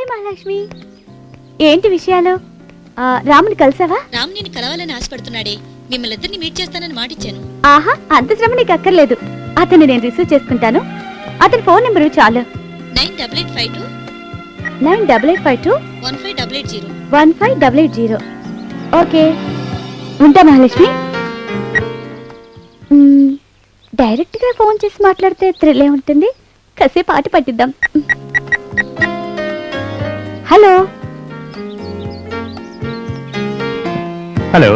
మహాలక్ష్మి, ఏంటి విషయాలు? రాముని కలిసావా? రామ్ నేను కలవాలని ఆశపడుతున్నాడే. మిమ్మల్ని ఇద్దరిని మీట్ చేస్తానని మాటిచ్చాను. ఆహా, అంత శ్రమ నీకు అక్కర్లేదు. అతన్ని నేను రిసీవ్ చేసుకుంటాను. అతని ఫోన్ నెంబర్ చాలు. 9885 9852 1580 1580. ఓకే, ఉంటా మహాలక్ష్మి. డైరెక్ట్ గా ఫోన్ చేసి మాట్లాడితే థ్రిల్లే ఉంటుంది. కాసేపు ఆట పట్టిద్దాం. హలో హలో,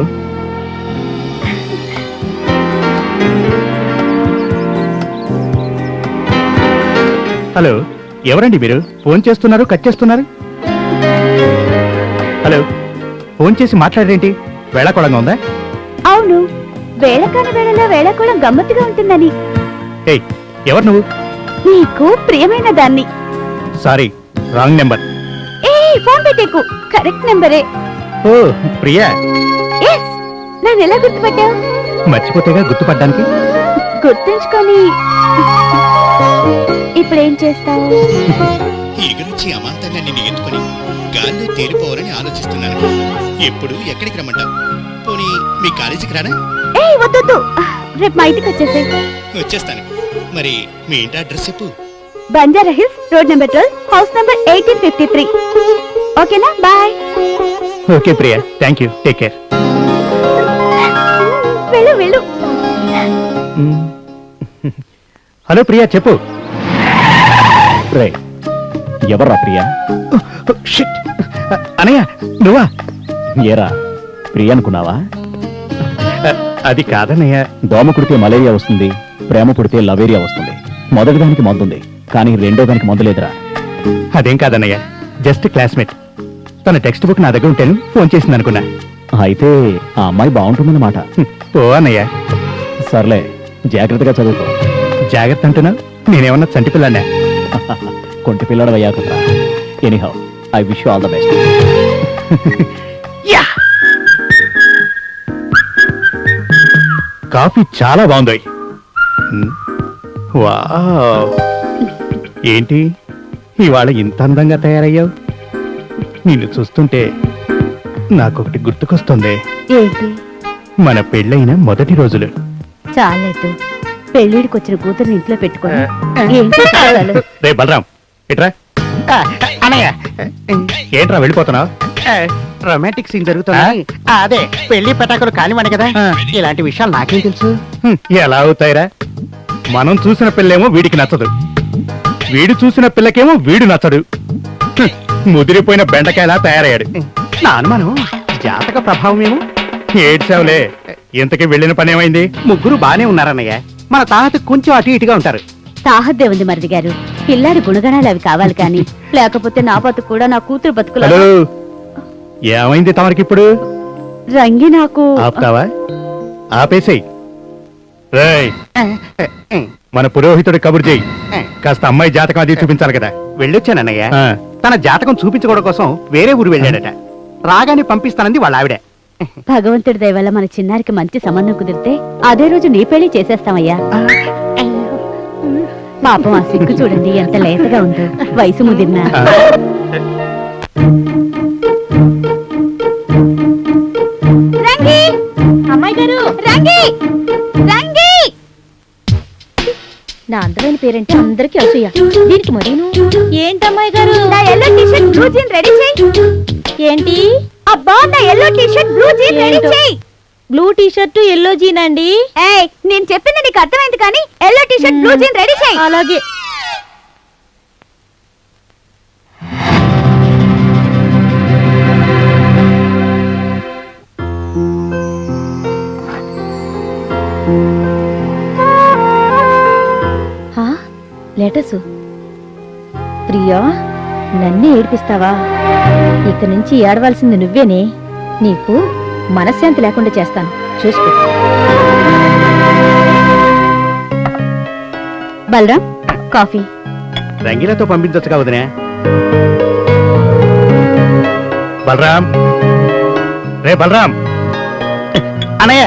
హలో, ఎవరండి మీరు? ఫోన్ చేస్తున్నారు, కట్ చేస్తున్నారు. హలో, ఫోన్ చేసి మాట్లాడేంటి? వేళాకోళంగా ఉందా? అవును, వేళకాని వేళలో వేళాకోళం గమ్మత్తుగా ఉంటుందని. ఏయ్, ఎవరు నువ్వు? నీకు ప్రియమైన దాన్ని. Sorry, wrong number. ఏ ఫోన్ పెట్టేకు, కరెక్ట్ నెంబరే. ఓ ప్రియా. ఎస్, నన్ను ఎలా గుర్తుపట్టావు? మర్చిపోతేగా గుర్తుపడ్డానికి. గుర్తుంచుకొని ఇప్పుడేం చేస్తావు? ఈగనుంచి అమాంతంగా నిన్ను ఎత్తుకుని గాల్లో తేలిపోవాలని ఆలోచిస్తున్నాను. ఎప్పుడు ఎక్కడికి రమ్మంటావు? పోనీ మీ కాలేజీకి రానా? ఏ వద్దు, రేపు మా ఇంటికి వచ్చేసాయి. వచ్చేస్తాను. మరి మీ ఇంటి అడ్రస్ చెప్పు. Banjara Hills, road number 12, house number 1853. ఓకేనా? Bye. Okay Priya, thank you, take care. వెళ్ళు వెళ్ళు. హలో ప్రియా, చెప్పు. రే, ఎవర్రా ప్రియా? షిట్, అనయ్య నువ్వా? ఏరా, ప్రియ అనుకున్నావా? అది కాదన్నయ్య. దోమ కుడితే మలేరియా వస్తుంది, ప్రేమ పుడితే లవేరియా వస్తుంది. మొదటి దానికి మందుంది, కానీ రెండో దానికి మందు లేదురా. అదేం కాదన్నయ్య, జస్ట్ క్లాస్మేట్. తన టెక్స్ట్ బుక్ నా దగ్గర ఉంటాను, ఫోన్ చేసింది అనుకున్నా. అయితే ఆ అమ్మాయి బాగుంటుందన్నమాట. ఓ అన్నయ్య. సర్లే, జాగ్రత్తగా చదువుకో. జాగ్రత్త అంటున్నా? నేనేమన్నా చంటి పిల్లాడా? కొంటి పిల్లడు అయ్యాకురా. Anyhow, I wish you all the best. Coffee చాలా బాగుంది. వావ్, ఏంటి ఇవాళ ఇంత అందంగా తయారయ్యావు? నిన్ను చూస్తుంటే నాకొకటి గుర్తుకొస్తుంది. ఏంటి? మన పెళ్ళైన మొదటి రోజులు. చాలేదు, పెళ్లిడికి వచ్చిన కూతురు ఇంట్లో పెట్టుకోను. ఏంటి చాలు? రే బలరాం, ఇట్రా. అనయ్య, ఏంట్రా వెళ్ళిపోతున్నావు? రొమాంటిక్ సీన్ జరుగుతుంది. అదే పెళ్లి పెటాకులు కానివ్వండి కదా. ఇలాంటి విషయాలు నాకేం తెలుసు? ఎలా అవుతాయిరా? మనం చూసిన పిల్లేమో వీడికి నచ్చదు, వీడు చూసిన పిల్లకేమో వీడు నచ్చడు. ముదిరిపోయిన బెండకాయలా తయారయ్యాడు. నా అనుమానం జాతక ప్రభావం ఏమో. ఏడ్చావులే, ఇంతకీ వెళ్ళిన పని ఏమైంది? ముగ్గురు బానే ఉన్నారన్నయ్య. మన తాత కొంచెం అటు ఇటుగా ఉంటారు. తాహద్దే ఉంది మరిది గారు. పిల్లాడి గుణగణాలు అవి కావాలి కానీ, లేకపోతే నా బతుకు కూడా నా కూతురు బతుకులా. హలో, ఏమైంది తమరికి? రంగి నాకు ఆపుతావా? ఆపేసేయ్. రేయ్, మన పురోహితుడి కబురు చేయి. కాస్త అమ్మాయి జాతకం అది చూపించాలి కదా. వెళ్ళొచ్చానన్నయ్య. ఆ, తన జాతకం చూపించుకోవడం కోసం వేరే ఊరు వెళ్ళాడట. రాగానే పంపిస్తానంది వాళ్ళ ఆవిడ. భగవంతుడి దయ వల్ల మన చిన్నారికి మంచి సంబంధం కుదిరితే అదే రోజు నీ పెళ్లి చేసేస్తామయ్యా. పాపం ఆ సిగ్గు చూడండి ఎంత లేతగా ఉందో, వయసు ముదిరినా. అమ్మాయి గారు, రంగి రంగి. నా అందమైన పేరంటే అందరికి అసూయ. దీనికి మరీను. ఏంటమ్మాయి గారు? నా yellow T-shirt blue jean ready చేయి. ఏంటి? అబ్బా, నా yellow T-shirt blue jean ready చేయి. బ్లూ టీషర్ట్ ఎల్లో జీన్ అండి. ఏయ్, నేను చెప్పింది నీకు అర్థమైంది కానీ yellow T-shirt blue jean ready చేయి. అలాగే. లెటర్సు. ప్రియా, నన్నే ఏడిపిస్తావా? ఇక నుంచి ఏడవలసింది నువ్వేనే. నీకు మనశ్శాంతి లేకుండా చేస్తాను, చూసుకో. బలరాం, కాఫీ. రంగిలతో పంపించొచ్చుగా వదినా. బలరాం, రే బలరాం. అనయ్య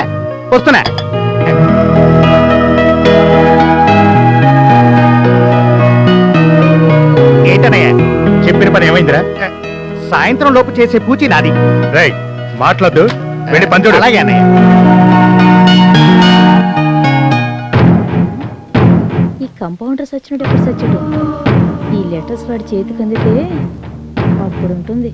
వస్తున్నా. ఏంటనయ్య, చెప్పిన పని ఏమైందిరా? సాయంత్రం లోపు చేసే పూచి నాది. రై మాట్లాడు, వెళ్ళి పని చూడు. అలాగే అన్నయ్య. ఈ కంపౌండర్ సచ్చినట్టు ఎప్పుడు సచ్చాడు? ఈ లెటర్స్ వాడి చేతికి అందితే అప్పుడు ఉంటుంది.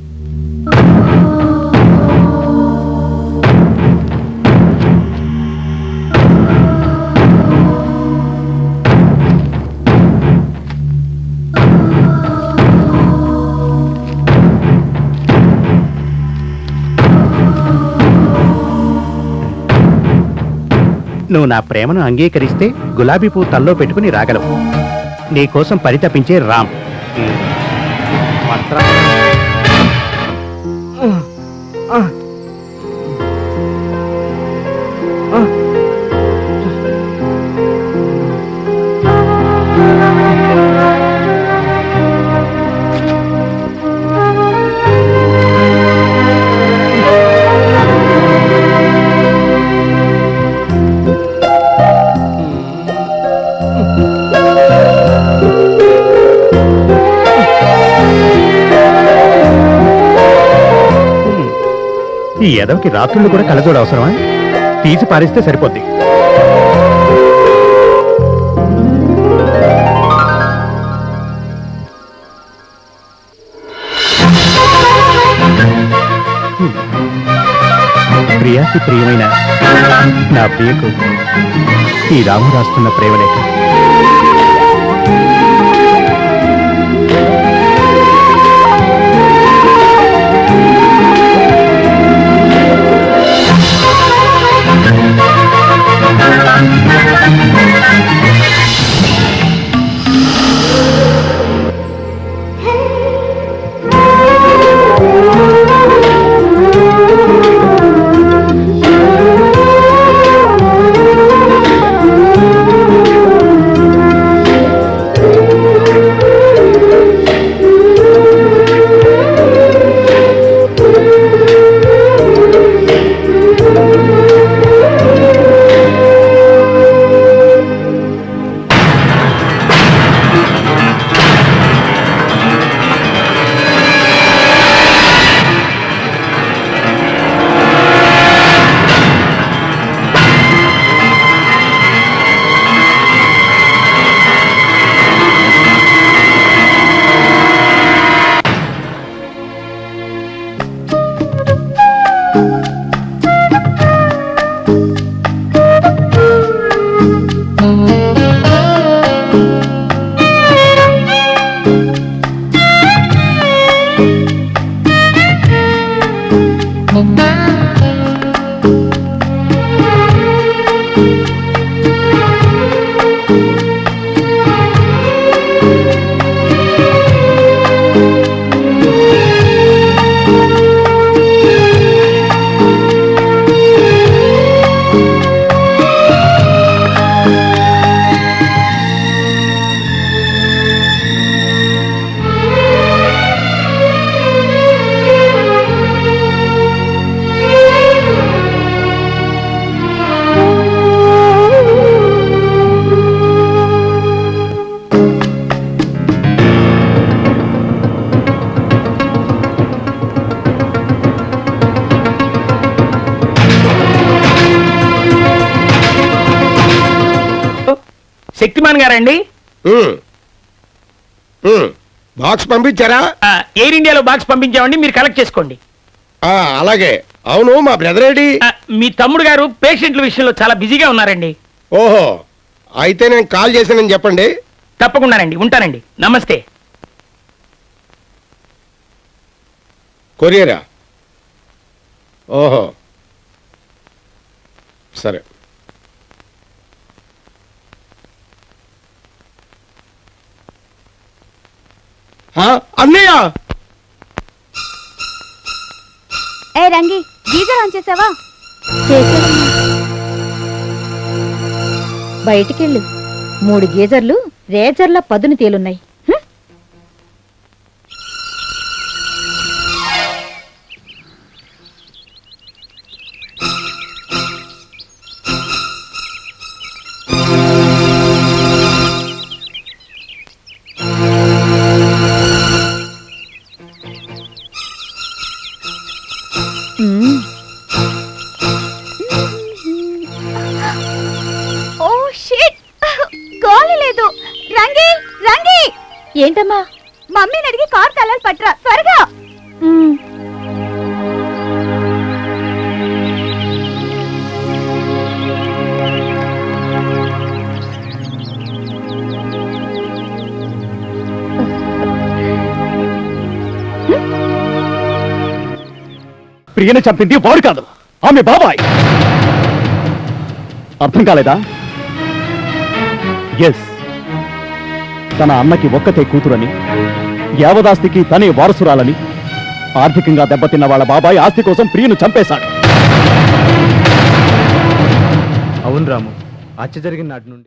నువ్వు నా ప్రేమను అంగీకరిస్తే గులాబీ పువ్వు తల్లో పెట్టుకుని రాగలవు. నీకోసం పరితపించే రామ్. మంత్రం. ఈ ఎదవకి రాత్రులు కూడా కళ్ళజోడు అవసరమా? తీసి పారేస్తే సరిపోద్ది. ప్రియాకి ప్రియమైన నా ప్రియకు ఈ రాము రాస్తున్న ప్రేమలేఖ. శక్తిమాన్ గారండి? బాక్స్ పంపించారా? ఎయిర్ ఇండియాలో బాక్స్ పంపించామండి, మీరు కలెక్ట్ చేసుకోండి. అలాగే. అవును, మా బ్రదర్ ఏంటి? మీ తమ్ముడు గారు పేషెంట్ల విషయంలో చాలా బిజీగా ఉన్నారండి. ఓహో, అయితే నేను కాల్ చేశానని చెప్పండి. తప్పకుండానండి, ఉంటానండి. నమస్తే. కొరియరా? ఓహో, సరే. అన్నయ్య, ఏ రంగి, గీజర్ ఆన్ చేసావా? బయటికెళ్ళు. 3 గీజర్లు రేజర్ల పదును తేలున్నాయి. ఏంటమ్మా మమ్మీని అడిగి కార్ తలాలు పట్రా త్వరగా. ప్రియని చంపింది వాడు కాదు, ఆమె బాబాయ్. అర్థం కాలేదా? ఎస్, తన అన్నకి ఒక్కతే కూతురని, యావదాస్తికి తనే వారసురాలని, ఆర్థికంగా దెబ్బతిన్న వాళ్ళ బాబాయ్ ఆస్తి కోసం ప్రియను చంపేశాడు. అవును రాము, హత్య జరిగిన నాటి నుండి